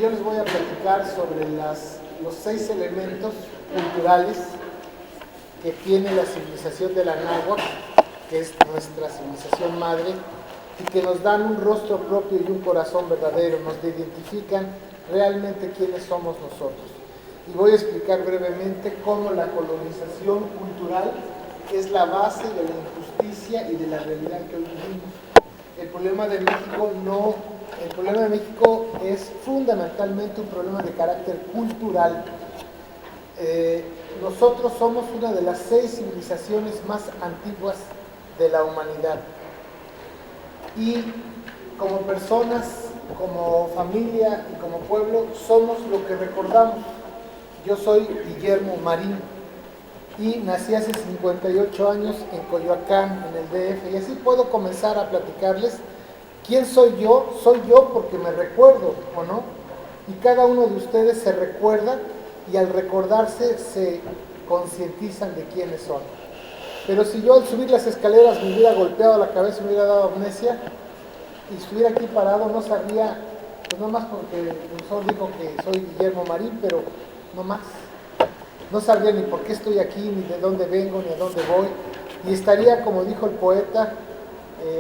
Yo les voy a platicar sobre los 6 elementos culturales que tiene la civilización de la náhuatl, que es nuestra civilización madre, y que nos dan un rostro propio y un corazón verdadero, nos identifican realmente quiénes somos nosotros. Y voy a explicar brevemente cómo la colonización cultural es la base de la injusticia y de la realidad que hoy vivimos. El problema de México es fundamentalmente un problema de carácter cultural. Nosotros somos una de las 6 civilizaciones más antiguas de la humanidad. Y como personas, como familia y como pueblo, somos lo que recordamos. Yo soy Guillermo Marín y nací hace 58 años en Coyoacán, en el DF, y así puedo comenzar a platicarles quién soy yo porque me recuerdo, ¿o no? Y cada uno de ustedes se recuerda y al recordarse se concientizan de quiénes son. Pero si yo al subir las escaleras me hubiera golpeado la cabeza, me hubiera dado amnesia y estuviera aquí parado, no sabría, pues no más porque el profesor dijo que soy Guillermo Marín, pero no más. No sabría ni por qué estoy aquí, ni de dónde vengo, ni a dónde voy. Y estaría, como dijo el poeta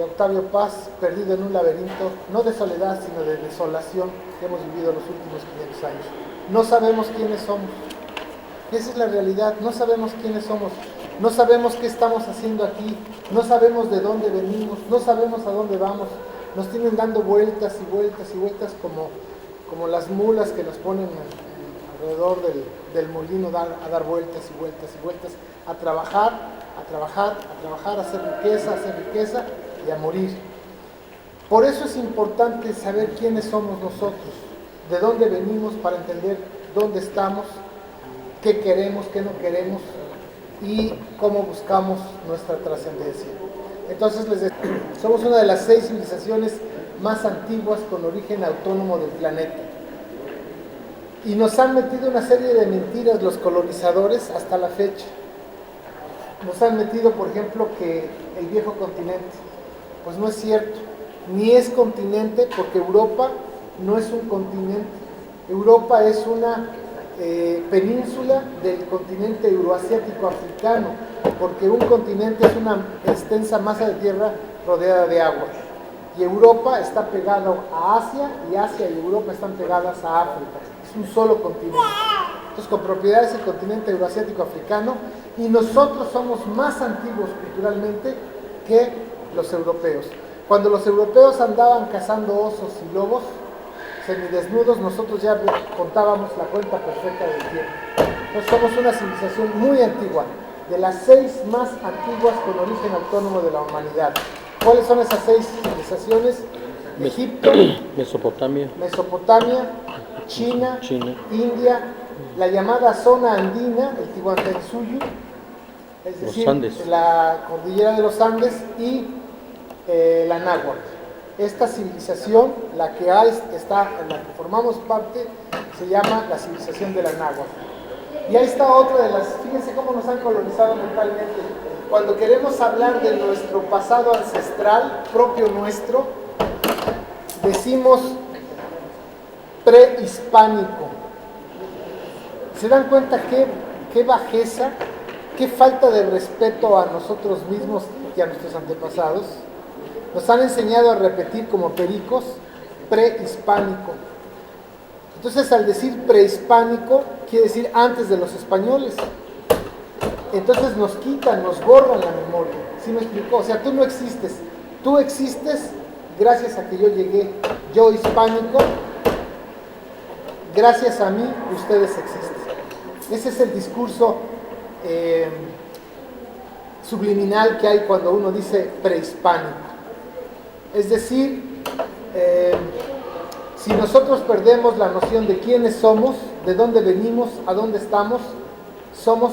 Octavio Paz, perdido en un laberinto, no de soledad, sino de desolación que hemos vivido los últimos 500 años. No sabemos quiénes somos. Esa es la realidad, no sabemos quiénes somos. No sabemos qué estamos haciendo aquí, no sabemos de dónde venimos, no sabemos a dónde vamos. Nos tienen dando vueltas y vueltas y vueltas como las mulas que nos ponen alrededor del molino a dar vueltas y vueltas y vueltas, a trabajar, a hacer riqueza y a morir. Por eso es importante saber quiénes somos nosotros, de dónde venimos para entender dónde estamos, qué queremos, qué no queremos y cómo buscamos nuestra trascendencia. Entonces les decía, somos una de las 6 civilizaciones más antiguas con origen autónomo del planeta. Y nos han metido una serie de mentiras los colonizadores hasta la fecha. Nos han metido, por ejemplo, que el viejo continente. Pues no es cierto. Ni es continente porque Europa no es un continente. Europa es una península del continente euroasiático africano, porque un continente es una extensa masa de tierra rodeada de agua. Y Europa está pegado a Asia, y Asia y Europa están pegadas a África. Es un solo continente. Entonces, con propiedad es el continente euroasiático africano, y nosotros somos más antiguos culturalmente que los europeos. Cuando los europeos andaban cazando osos y lobos semidesnudos, nosotros ya contábamos la cuenta perfecta del tiempo. Entonces somos una civilización muy antigua, de las 6 más antiguas con origen autónomo de la humanidad. ¿Cuáles son esas 6 civilizaciones? Egipto, Mesopotamia, China, India, la llamada zona andina, el Tihuantinsuyo, es decir, la cordillera de los Andes, y la náhuatl. Esta civilización, la que está, en la que formamos parte, se llama la civilización de la náhuatl. Y ahí está otra de las, fíjense cómo nos han colonizado mentalmente. Cuando queremos hablar de nuestro pasado ancestral, propio nuestro, decimos prehispánico. ¿Se dan cuenta qué bajeza, qué falta de respeto a nosotros mismos y a nuestros antepasados? Nos han enseñado a repetir como pericos prehispánico. Entonces, al decir prehispánico, quiere decir antes de los españoles. Entonces nos quitan, nos borran la memoria. ¿Sí me explicó? O sea, tú no existes. Tú existes gracias a que yo llegué. Yo hispánico, gracias a mí, ustedes existen. Ese es el discurso subliminal que hay cuando uno dice prehispánico. Es decir, si nosotros perdemos la noción de quiénes somos, de dónde venimos, a dónde estamos, somos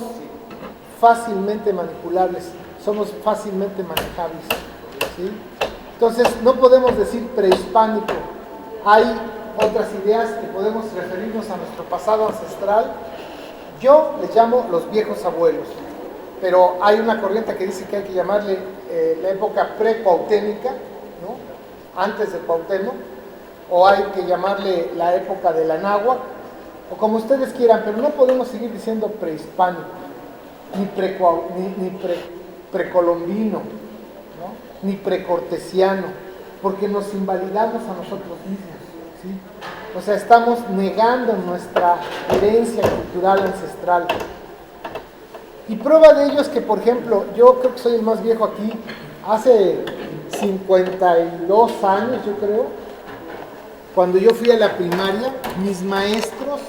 fácilmente manipulables, somos fácilmente manejables, ¿sí? Entonces, no podemos decir prehispánico. Hay otras ideas que podemos referirnos a nuestro pasado ancestral. Yo les llamo los viejos abuelos, pero hay una corriente que dice que hay que llamarle la época pre-cuauhtémica, ¿no? Antes de Cuauhtémoc, o hay que llamarle la época del Anáhuac, o como ustedes quieran, pero no podemos seguir diciendo prehispánico, ni precolombino, ¿no? Ni precortesiano, porque nos invalidamos a nosotros mismos, ¿sí? O sea, estamos negando nuestra herencia cultural ancestral. Y prueba de ello es que, por ejemplo, yo creo que soy el más viejo aquí, hace 52 años, yo creo, cuando yo fui a la primaria, mis maestros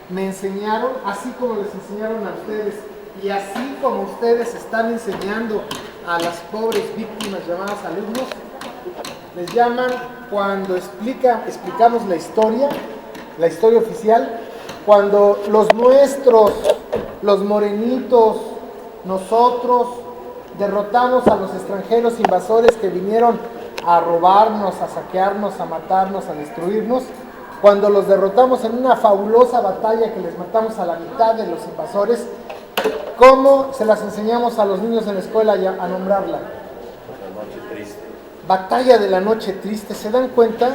me enseñaron, así como les enseñaron a ustedes, y así como ustedes están enseñando a las pobres víctimas llamadas alumnos, les llaman, cuando explicamos la historia oficial, cuando los nuestros, los morenitos, nosotros derrotamos a los extranjeros invasores que vinieron a robarnos, a saquearnos, a matarnos, a destruirnos, cuando los derrotamos en una fabulosa batalla que les matamos a la mitad de los invasores, ¿cómo se las enseñamos a los niños en la escuela a nombrarla? La noche triste. Batalla de la noche triste, ¿se dan cuenta?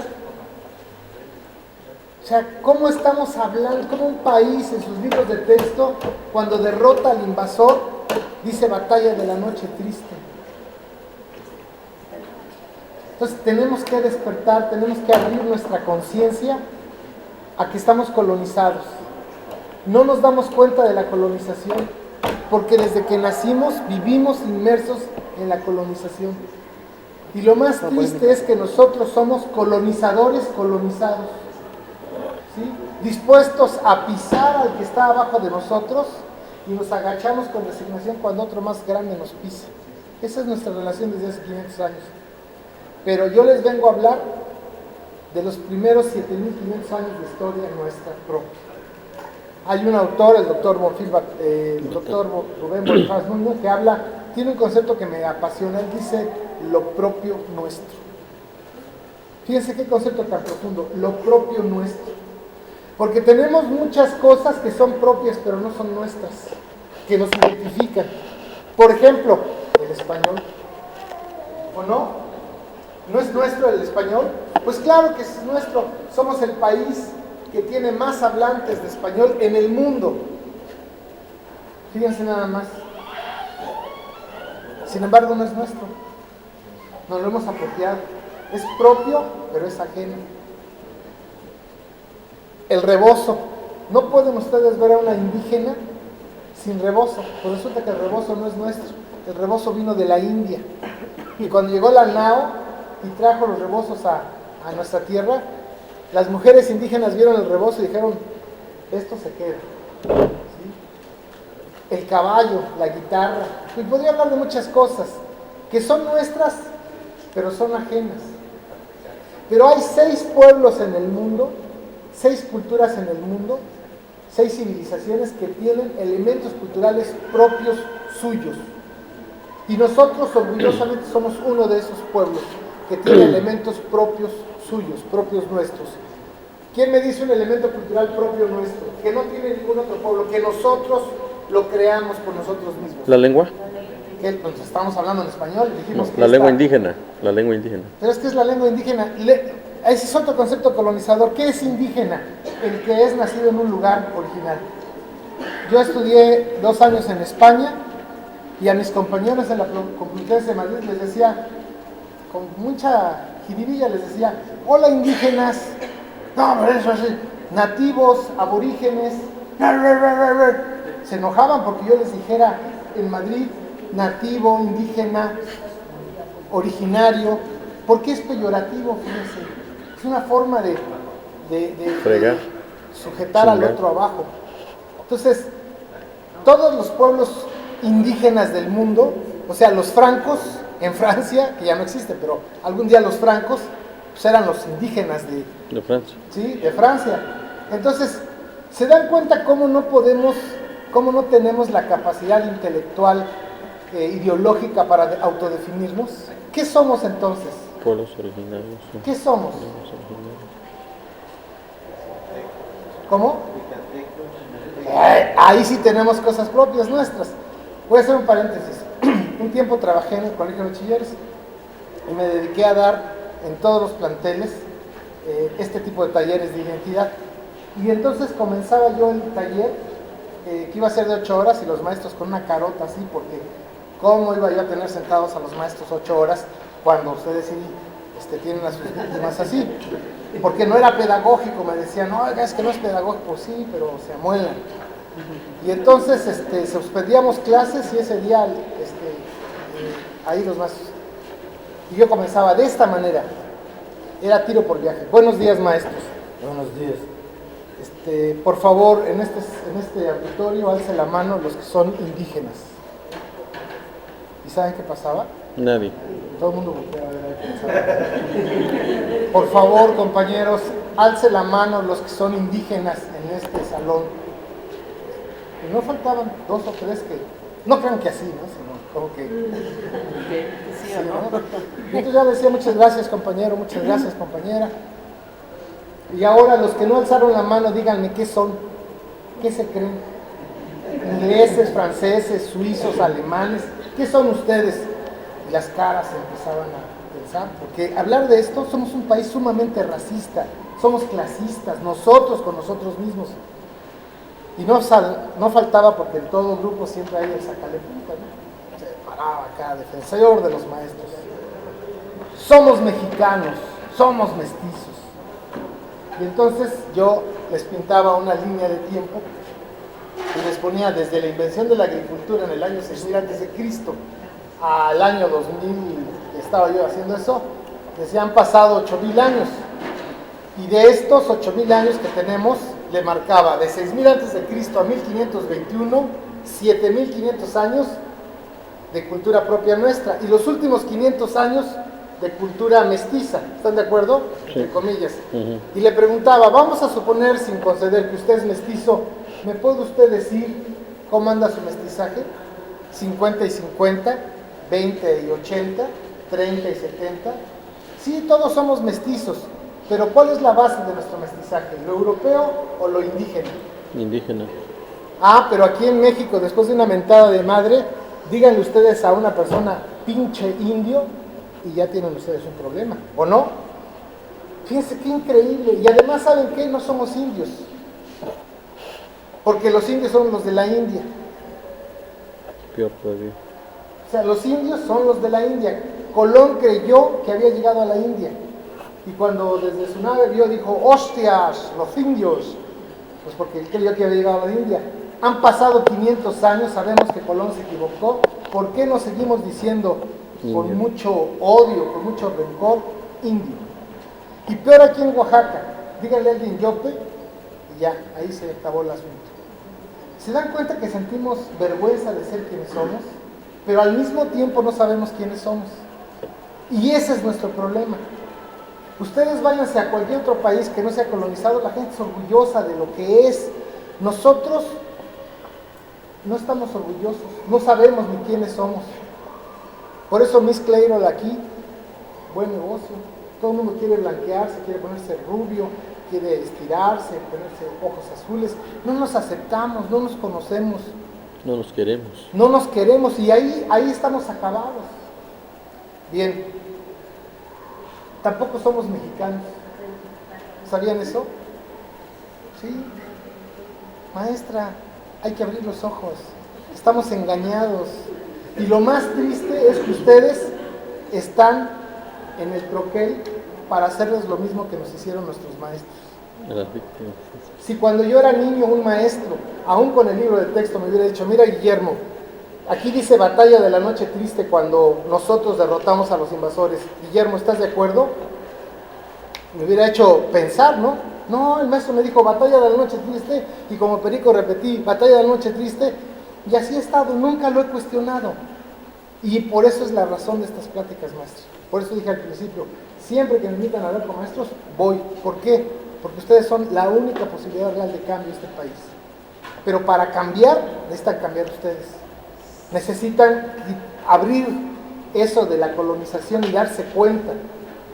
O sea, ¿cómo estamos hablando? ¿Cómo un país en sus libros de texto, cuando derrota al invasor, dice batalla de la noche triste? Entonces tenemos que despertar, tenemos que abrir nuestra conciencia a que estamos colonizados. No nos damos cuenta de la colonización, porque desde que nacimos vivimos inmersos en la colonización. Y lo más triste es que nosotros somos colonizadores colonizados, ¿sí? Dispuestos a pisar al que está abajo de nosotros y nos agachamos con resignación cuando otro más grande nos pisa. Esa es nuestra relación desde hace 500 años. Pero yo les vengo a hablar de los primeros 7.500 años de historia nuestra propia. Hay un autor, el doctor Rubén Bonifaz Mundo, que tiene un concepto que me apasiona. Él dice lo propio nuestro. Fíjense qué concepto tan profundo, lo propio nuestro. Porque tenemos muchas cosas que son propias, pero no son nuestras, que nos identifican. Por ejemplo, el español. ¿O no? ¿No es nuestro el español? Pues claro que es nuestro. Somos el país que tiene más hablantes de español en el mundo. Fíjense nada más. Sin embargo, no es nuestro. Nos lo hemos apropiado. Es propio, pero es ajeno. El rebozo. No pueden ustedes ver a una indígena sin rebozo. Pues resulta que el rebozo no es nuestro. El rebozo vino de la India. Y cuando llegó la Nao y trajo los rebozos a nuestra tierra, las mujeres indígenas vieron el rebozo y dijeron, esto se queda. ¿Sí? El caballo, la guitarra, y podría hablar de muchas cosas que son nuestras, pero son ajenas. Pero hay 6 pueblos en el mundo, 6 culturas en el mundo, 6 civilizaciones que tienen elementos culturales propios suyos. Y nosotros orgullosamente somos uno de esos pueblos que tiene elementos propios suyos, propios nuestros. ¿Quién me dice un elemento cultural propio nuestro? Que no tiene ningún otro pueblo, que nosotros lo creamos por nosotros mismos. ¿La lengua? ¿Qué? Pues estamos hablando en español, dijimos que la lengua indígena, la lengua indígena. Pero es que es la lengua indígena. Ese es otro concepto colonizador. ¿Qué es indígena? El que es nacido en un lugar original. Yo estudié 2 años en España y a mis compañeros en la Complutense de Madrid les decía, con mucha jiribilla les decía, hola indígenas, no, pero eso es nativos, aborígenes, se enojaban porque yo les dijera en Madrid, nativo, indígena, originario, porque es peyorativo, fíjense, es una forma de sujetar al otro abajo. Entonces, todos los pueblos indígenas del mundo, o sea, los francos en Francia, que ya no existen, pero algún día los francos pues eran los indígenas de Francia. Sí, de Francia. Entonces, ¿se dan cuenta cómo no tenemos la capacidad intelectual, ideológica para autodefinirnos? ¿Qué somos entonces? Pueblos originarios. Sí. ¿Qué somos? ¿Cómo? Ahí sí tenemos cosas propias nuestras. Voy a hacer un paréntesis. Un tiempo trabajé en el colegio de bachilleres y me dediqué a dar en todos los planteles este tipo de talleres de identidad. Y entonces comenzaba yo el taller, que iba a ser de 8 horas, y los maestros con una carota así, porque ¿cómo iba yo a tener sentados a los maestros 8 horas cuando ustedes sí tienen a sus víctimas así? Porque no era pedagógico, me decían, no, es que no es pedagógico, pues sí, pero se amuelan. Y entonces suspendíamos clases y ese día ahí los maestros. Y yo comenzaba de esta manera, era tiro por viaje. Buenos días, maestros. Buenos días. Por favor, en este auditorio, alce la mano los que son indígenas. ¿Y saben qué pasaba? Nadie. Todo el mundo volteaba a ver qué pasaba. Por favor, compañeros, alce la mano los que son indígenas en este salón. Y no faltaban 2 o 3 que, no crean que así, ¿no? Sino como que... Sí, ¿o no? Entonces ya decía, muchas gracias, compañero, muchas gracias, compañera. Y ahora los que no alzaron la mano, díganme qué son, qué se creen. Ingleses, franceses, suizos, alemanes, ¿qué son ustedes? Y las caras empezaban a pensar, porque hablar de esto, somos un país sumamente racista, somos clasistas, nosotros con nosotros mismos. Y no faltaba, porque en todo grupo siempre hay el sacalepunta, ¿no? Se paraba acá, defensor de los maestros. Somos mexicanos, somos mestizos. Y entonces yo les pintaba una línea de tiempo y les ponía desde la invención de la agricultura en el año 6000 a.C. al año 2000, estaba yo haciendo eso, decía, han pasado 8000 años. Y de estos 8000 años que tenemos, le marcaba de 6000 a.C. a 1521, 7500 años de cultura propia nuestra. Y los últimos 500 años de cultura mestiza, ¿están de acuerdo? Sí. Entre comillas. Ujú. Y le preguntaba, vamos a suponer, sin conceder, que usted es mestizo, ¿me puede usted decir cómo anda su mestizaje? 50 y 50, 20 y 80, 30 y 70. Sí, todos somos mestizos, pero ¿cuál es la base de nuestro mestizaje? ¿Lo europeo o lo indígena? Indígena. Ah, pero aquí en México, después de una mentada de madre, díganle ustedes a una persona pinche indio y ya tienen ustedes un problema, ¿o no? Fíjense qué increíble. Y además, ¿saben qué? No somos indios, porque los indios son los de la India. Peor todavía. O sea, los indios son los de la India. Colón creyó que había llegado a la India. Y cuando desde su nave vio, dijo, ¡hostias, los indios! Pues porque él creyó que había llegado a la India. Han pasado 500 años, sabemos que Colón se equivocó. ¿Por qué nos seguimos diciendo con Indio. mucho odio, con mucho rencor, indio? Y peor aquí en Oaxaca. Díganle a alguien yope y ya, ahí se acabó el asunto. ¿Se dan cuenta que sentimos vergüenza de ser quienes somos? Pero al mismo tiempo no sabemos quiénes somos. Y ese es nuestro problema. Ustedes váyanse a cualquier otro país que no sea colonizado, la gente es orgullosa de lo que es. Nosotros no estamos orgullosos, no sabemos ni quiénes somos. Por eso Miss Clairol aquí, buen negocio. Todo el mundo quiere blanquearse, quiere ponerse rubio, quiere estirarse, ponerse ojos azules. No nos aceptamos, no nos conocemos. No nos queremos. No nos queremos y ahí estamos acabados. Bien, tampoco somos mexicanos. ¿Sabían eso? Sí. Maestra, hay que abrir los ojos. Estamos engañados. Y lo más triste es que ustedes están en el troquel para hacerles lo mismo que nos hicieron nuestros maestros. A las víctimas. Si cuando yo era niño un maestro, aún con el libro de texto, me hubiera dicho, mira Guillermo, aquí dice batalla de la noche triste cuando nosotros derrotamos a los invasores. Guillermo, ¿estás de acuerdo? Me hubiera hecho pensar, ¿no? No, el maestro me dijo batalla de la noche triste y como perico repetí batalla de la noche triste y así he estado, nunca lo he cuestionado. Y por eso es la razón de estas pláticas, maestro. Por eso dije al principio, siempre que me invitan a hablar con maestros, voy. ¿Por qué? Porque ustedes son la única posibilidad real de cambio en este país. Pero para cambiar, necesitan cambiar ustedes. Necesitan abrir eso de la colonización y darse cuenta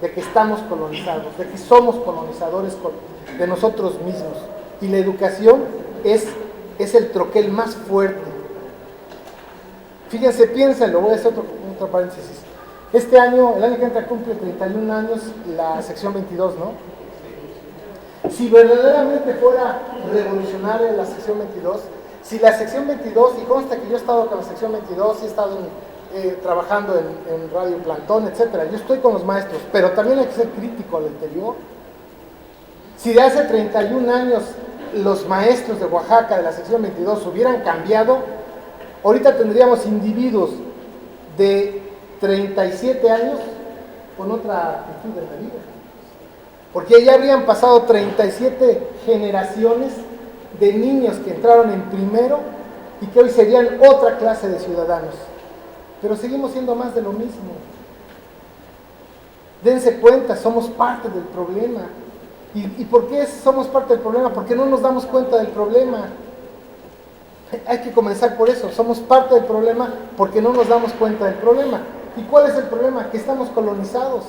de que estamos colonizados, de que somos colonizadores de nosotros mismos. Y la educación es el troquel más fuerte. Fíjense, piénsenlo, voy a hacer otro paréntesis. Este año, el año que entra cumple 31 años la sección 22, ¿no? Si verdaderamente fuera revolucionaria la sección 22, si la sección 22, y consta que yo he estado con la sección 22, y he estado trabajando en Radio Plantón, etcétera, yo estoy con los maestros, pero también hay que ser crítico al anterior. Si de hace 31 años los maestros de Oaxaca de la sección 22 hubieran cambiado, ahorita tendríamos individuos de 37 años con otra actitud de la vida. Porque ya habrían pasado 37 generaciones de niños que entraron en primero y que hoy serían otra clase de ciudadanos. Pero seguimos siendo más de lo mismo. Dense cuenta, somos parte del problema. ¿Y por qué somos parte del problema? Porque no nos damos cuenta del problema. Hay que comenzar por eso. Somos parte del problema porque no nos damos cuenta del problema. ¿Y cuál es el problema? Que estamos colonizados.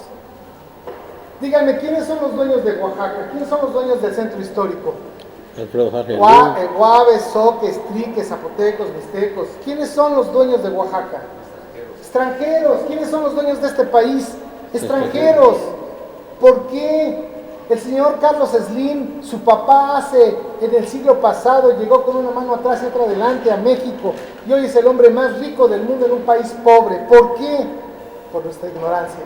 Díganme, ¿quiénes son los dueños de Oaxaca? ¿Quiénes son los dueños del centro histórico? Alfredo Hargen. Guaves, Soques, Triques, Zapotecos, Mixtecos. ¿Quiénes son los dueños de Oaxaca? Extranjeros. ¿Quiénes son los dueños de este país? Extranjeros. ¿Por qué? El señor Carlos Slim, su papá en el siglo pasado, llegó con una mano atrás y otra adelante a México, y hoy es el hombre más rico del mundo en un país pobre. ¿Por qué? Por nuestra ignorancia.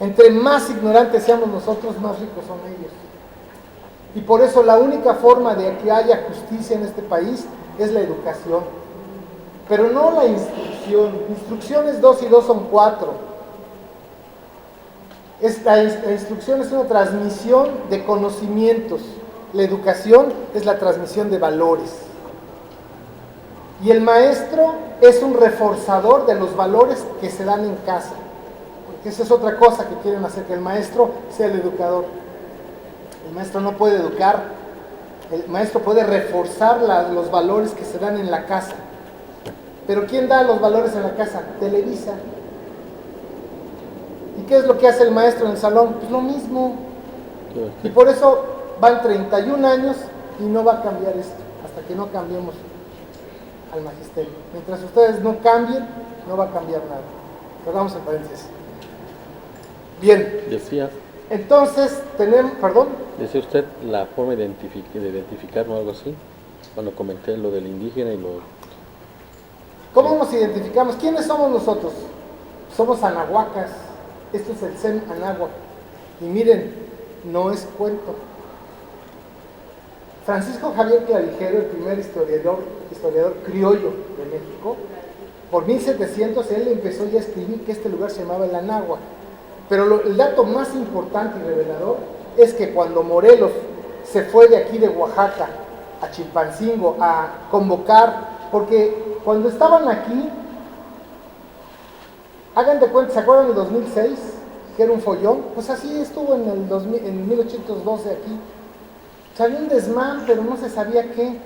Entre más ignorantes seamos nosotros, más ricos son ellos. Y por eso la única forma de que haya justicia en este país es la educación. Pero no la instrucción. Instrucción es 2 y 2 son 4. La instrucción es una transmisión de conocimientos. La educación es la transmisión de valores. Y el maestro es un reforzador de los valores que se dan en casa. Porque esa es otra cosa que quieren hacer, que el maestro sea el educador. El maestro no puede educar, el maestro puede reforzar los valores que se dan en la casa. Pero ¿quién da los valores en la casa? Televisa. ¿Y qué es lo que hace el maestro en el salón? Pues lo mismo. Y por eso van 31 años y no va a cambiar esto, hasta que no cambiemos al magisterio. Mientras ustedes no cambien, no va a cambiar nada. Perdamos en paréntesis. Bien. Decía. Entonces, Decía usted la forma de identificar o algo así, cuando comenté lo del indígena y lo... ¿Cómo nos identificamos? ¿Quiénes somos nosotros? Somos anahuacas. Esto es el Zen Anáhuac. Y miren, no es cuento. Francisco Javier Clavijero, el primer historiador criollo de México, por 1700 él empezó ya a escribir que este lugar se llamaba el Anáhuac. Pero el dato más importante y revelador es que cuando Morelos se fue de aquí de Oaxaca a Chilpancingo a convocar, porque cuando estaban aquí, hagan de cuenta, ¿se acuerdan del 2006? Que era un follón. Pues así estuvo en 1812 aquí. Salió un desmán, pero no se sabía qué.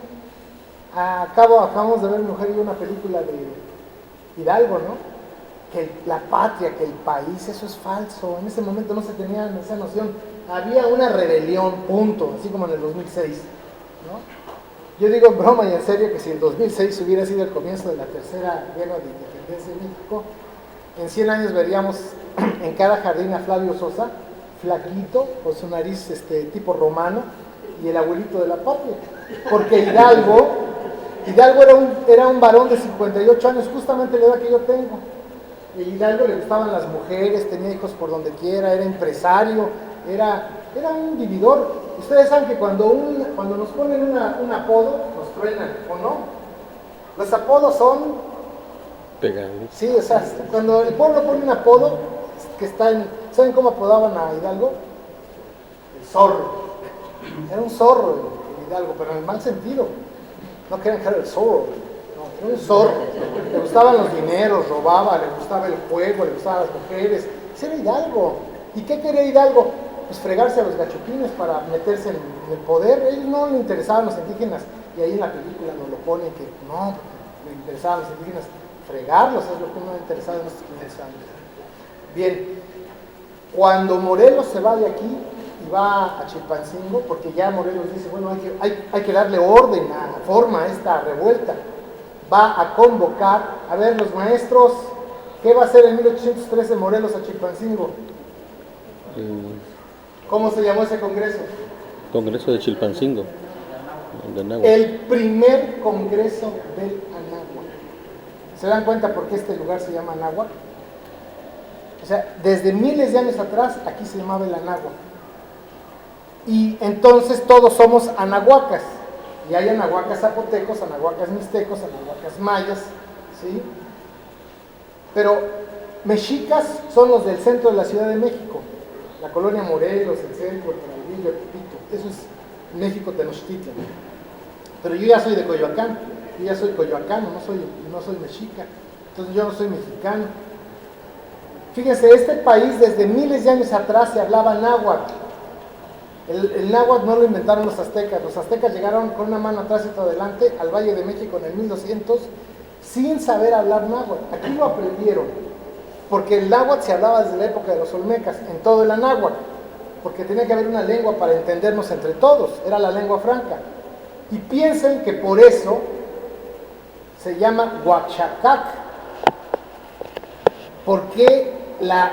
Acabamos de ver, mi mujer y yo, una película de Hidalgo, ¿no? Que la patria, que el país, eso es falso. En ese momento no se tenía esa noción. Había una rebelión, punto, así como en el 2006, ¿no? Yo digo en broma y en serio que si el 2006 hubiera sido el comienzo de la tercera guerra de independencia de México, en 100 años veríamos en cada jardín a Flavio Sosa, flaquito, con su nariz tipo romano, y el abuelito de la patria. Porque Hidalgo era un varón de 58 años, justamente la edad que yo tengo. Y a Hidalgo le gustaban las mujeres, tenía hijos por donde quiera, era empresario, era un vividor. Ustedes saben que cuando nos ponen un apodo, nos truenan, ¿o no? Los apodos son... Pegados. Sí, o sea, cuando el pueblo pone un apodo, que está en... ¿Saben cómo apodaban a Hidalgo? El zorro. Era un zorro el Hidalgo, pero en el mal sentido. No crean que era el zorro. No, era un zorro. Le gustaban los dineros, robaba, le gustaba el juego, le gustaban las mujeres. Ese era Hidalgo. ¿Y qué quería Hidalgo? Pues fregarse a los gachupines para meterse en el poder. A él no le interesaban los indígenas. Y ahí en la película nos lo ponen que no, le interesaban los indígenas. Fregarlos es lo que no le interesaba en estos 500 años. Bien, cuando Morelos se va de aquí y va a Chilpancingo, porque ya Morelos dice, bueno, hay que darle orden, forma a esta revuelta, va a convocar, a ver, los maestros, ¿qué va a hacer en 1813 Morelos a Chilpancingo? ¿Cómo se llamó ese congreso? Congreso de Chilpancingo, de Anáhuac. El primer congreso del Anáhuac. ¿Se dan cuenta por qué este lugar se llama Anáhuac? O sea, desde miles de años atrás, aquí se llamaba el Anáhuac. Y entonces todos somos anahuacas. Y hay anahuacas zapotecos, anahuacas mixtecos, anahuacas mayas, ¿sí? Pero mexicas son los del centro de la Ciudad de México. La colonia Morelos, el centro, el Peralvillo, el Tepito. Eso es México Tenochtitlan. Pero yo ya soy de Coyoacán. Yo ya soy coyoacano, no soy mexica. Entonces yo no soy mexicano. Fíjense, este país desde miles de años atrás se hablaba náhuatl. El náhuatl no lo inventaron los aztecas. Los aztecas llegaron con una mano atrás y otra adelante al Valle de México en el 1200 sin saber hablar náhuatl. Aquí lo aprendieron, porque el náhuatl se hablaba desde la época de los olmecas, en todo el Anáhuac, porque tenía que haber una lengua para entendernos entre todos, era la lengua franca. Y piensen que por eso se llama Huachacac, porque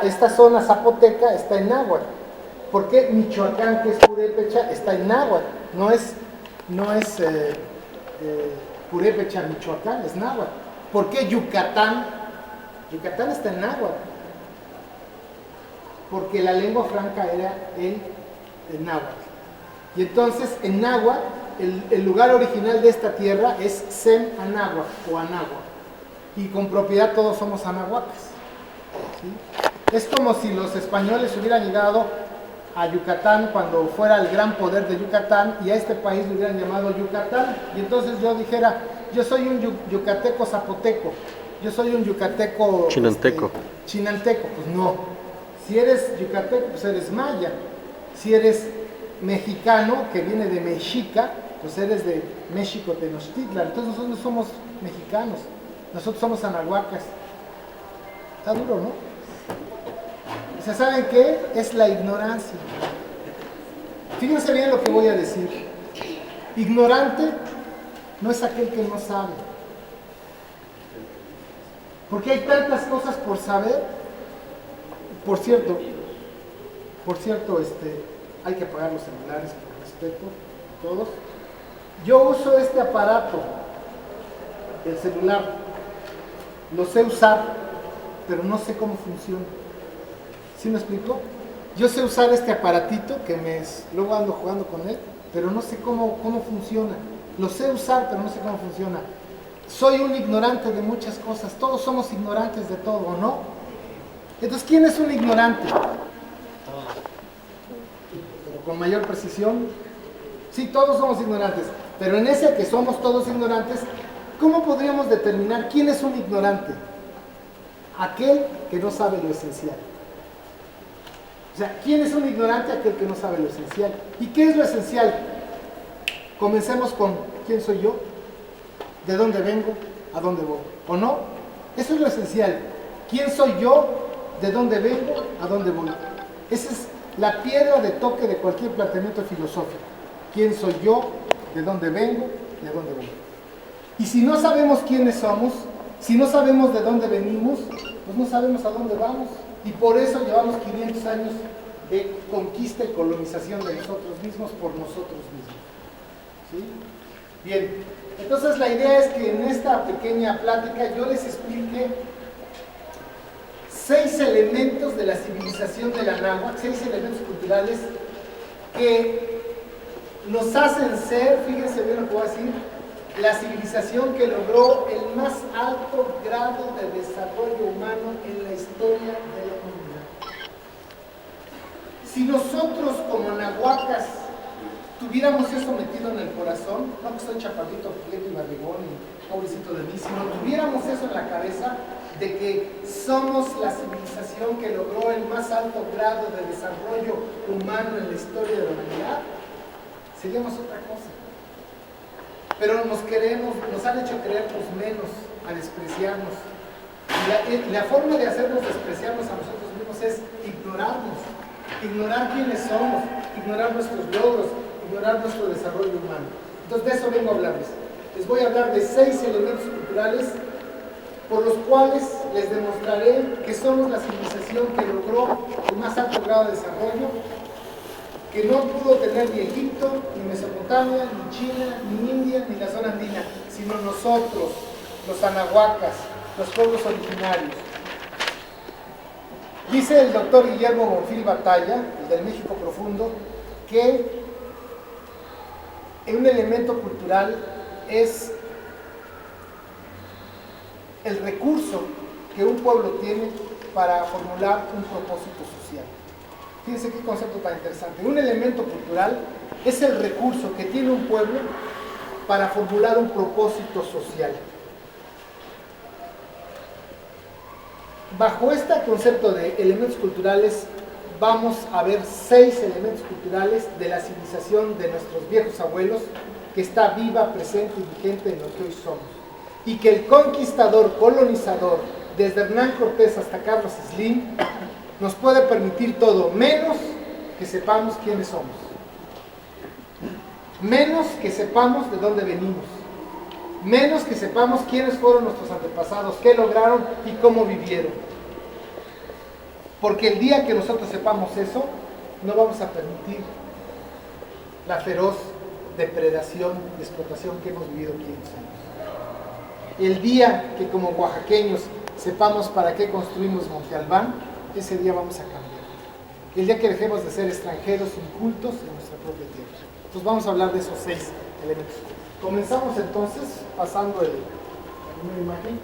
esta zona zapoteca está en náhuatl. ¿Por qué Michoacán, que es purépecha, está en náhuatl? No es purépecha Michoacán, es náhuatl. ¿Por qué Yucatán? Yucatán está en náhuatl. Porque la lengua franca era el náhuatl. Y entonces en náhuatl, el lugar original de esta tierra es Sem Anáhuac o Anáhuac. Y con propiedad todos somos anahuacas. ¿Sí? Es como si los españoles hubieran llegado a Yucatán cuando fuera el gran poder de Yucatán y a este país lo hubieran llamado Yucatán. Y entonces yo dijera, yo soy un yucateco zapoteco, yo soy un yucateco chinanteco. Chinanteco, pues no. Si eres yucateco, pues eres maya. Si eres mexicano, que viene de mexica, pues eres de México Tenochtitlan. Entonces nosotros no somos mexicanos, nosotros somos anahuacas. Está duro, ¿no? O sea, ¿saben qué? Es la ignorancia. Fíjense bien lo que voy a decir. Ignorante no es aquel que no sabe. Porque hay tantas cosas por saber. Por cierto, hay que apagar los celulares por respeto a todos. Yo uso este aparato, el celular. Lo sé usar, pero no sé cómo funciona. ¿Sí me explico? Yo sé usar este aparatito luego ando jugando con él, pero no sé cómo funciona. Lo sé usar, pero no sé cómo funciona. Soy un ignorante de muchas cosas. Todos somos ignorantes de todo, ¿no? Entonces, ¿quién es un ignorante? Pero con mayor precisión. Sí, todos somos ignorantes. Pero en ese que somos todos ignorantes, ¿cómo podríamos determinar quién es un ignorante? Aquel que no sabe lo esencial. O sea, ¿quién es un ignorante? Aquel que no sabe lo esencial. ¿Y qué es lo esencial? Comencemos con ¿quién soy yo? ¿De dónde vengo? ¿A dónde voy? ¿O no? Eso es lo esencial. ¿Quién soy yo? ¿De dónde vengo? ¿A dónde voy? Esa es la piedra de toque de cualquier planteamiento filosófico. ¿Quién soy yo? ¿De dónde vengo? ¿Y a dónde voy? Y si no sabemos quiénes somos, si no sabemos de dónde venimos, pues no sabemos a dónde vamos. Y por eso llevamos 500 años de conquista y colonización de nosotros mismos por nosotros mismos. ¿Sí? Bien, entonces la idea es que en esta pequeña plática yo les explique 6 elementos de la civilización de la náhuatl, 6 elementos culturales que nos hacen ser, fíjense bien lo que voy a decir, la civilización que logró el más alto grado de desarrollo humano en la historia de la humanidad. Si nosotros como nahuacas tuviéramos eso metido en el corazón, no que soy chaparrito, prieto y barrigón y pobrecito de mí, si no tuviéramos eso en la cabeza de que somos la civilización que logró el más alto grado de desarrollo humano en la historia de la humanidad, seríamos otra cosa. Pero nos han hecho creernos menos, a despreciarnos. Y la forma de hacernos despreciarnos a nosotros mismos es ignorarnos, ignorar quiénes somos, ignorar nuestros logros, ignorar nuestro desarrollo humano. Entonces de eso vengo a hablarles. Les voy a hablar de 6 elementos culturales por los cuales les demostraré que somos la civilización que logró el más alto grado de desarrollo que no pudo tener ni Egipto, ni Mesopotamia, ni China, ni India, ni la zona andina, sino nosotros, los anahuacas, los pueblos originarios. Dice el doctor Guillermo Bonfil Batalla, el del México Profundo, que un elemento cultural es el recurso que un pueblo tiene para formular un propósito social. Fíjense qué concepto tan interesante. Un elemento cultural es el recurso que tiene un pueblo para formular un propósito social. Bajo este concepto de elementos culturales, vamos a ver 6 elementos culturales de la civilización de nuestros viejos abuelos, que está viva, presente y vigente en lo que hoy somos. Y que el conquistador, colonizador, desde Hernán Cortés hasta Carlos Slim, nos puede permitir todo, menos que sepamos quiénes somos. Menos que sepamos de dónde venimos. Menos que sepamos quiénes fueron nuestros antepasados, qué lograron y cómo vivieron. Porque el día que nosotros sepamos eso, no vamos a permitir la feroz depredación y explotación que hemos vivido 500 años. El día que como oaxaqueños sepamos para qué construimos Monte Albán, ese día vamos a cambiar. El día que dejemos de ser extranjeros incultos en nuestra propia tierra. Entonces vamos a hablar de esos 6 elementos. Comenzamos entonces pasando la primera imagen.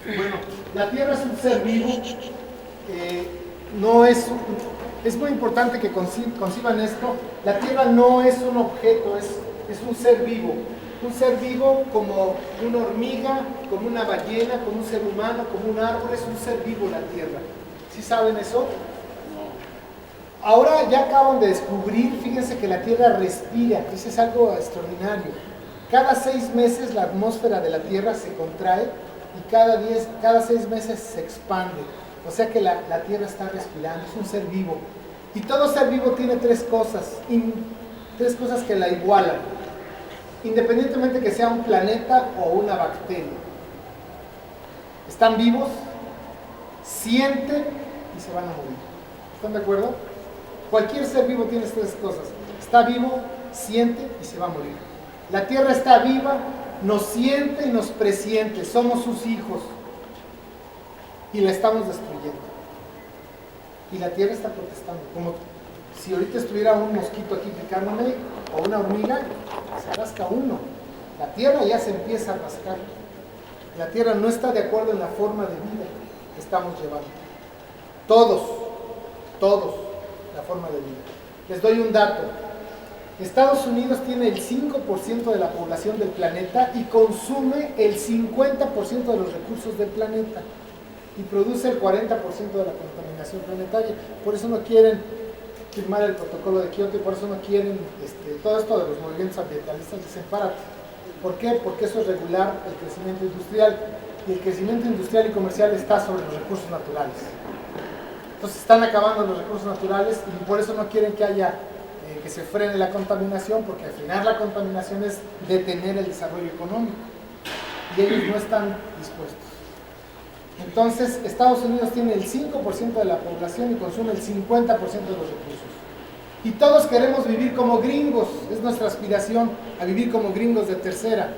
Bueno, la Tierra es un ser vivo. Es muy importante que conciban esto. La Tierra no es un objeto, es un ser vivo. Un ser vivo como una hormiga, como una ballena, como un ser humano, como un árbol. Es un ser vivo la Tierra. ¿Sí saben eso? Ahora ya acaban de descubrir, fíjense que la Tierra respira. Eso es algo extraordinario. Cada 6 meses la atmósfera de la Tierra se contrae y cada 6 meses se expande. O sea que la Tierra está respirando, es un ser vivo. Y todo ser vivo tiene 3 cosas que la igualan, independientemente que sea un planeta o una bacteria. Están vivos, sienten y se van a morir. ¿Están de acuerdo? Cualquier ser vivo tiene 3 cosas. Está vivo, siente y se va a morir. La Tierra está viva, nos siente y nos presiente, somos sus hijos. Y la estamos destruyendo. Y la Tierra está protestando. Como si ahorita estuviera un mosquito aquí picándome, o una hormiga, se rasca uno. La Tierra ya se empieza a rascar. La Tierra no está de acuerdo en la forma de vida que estamos llevando. Todos, la forma de vida. Les doy un dato. Estados Unidos tiene el 5% de la población del planeta y consume el 50% de los recursos del planeta y produce el 40% de la contaminación planetaria. Por eso no quieren firmar el protocolo de Kioto y por eso no quieren todo esto de los movimientos ambientalistas. Dicen párate. ¿Por qué? Porque eso es regular el crecimiento industrial y el crecimiento industrial y comercial está sobre los recursos naturales. Entonces están acabando los recursos naturales y por eso no quieren que haya que se frene la contaminación, porque al final la contaminación es detener el desarrollo económico y ellos no están dispuestos. Entonces Estados Unidos tiene el 5% de la población y consume el 50% de los recursos. Y todos queremos vivir como gringos, es nuestra aspiración a vivir como gringos de tercera,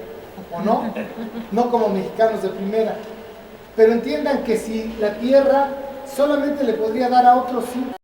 ¿o no? No como mexicanos de primera. Pero entiendan que si la Tierra solamente le podría dar a otros 5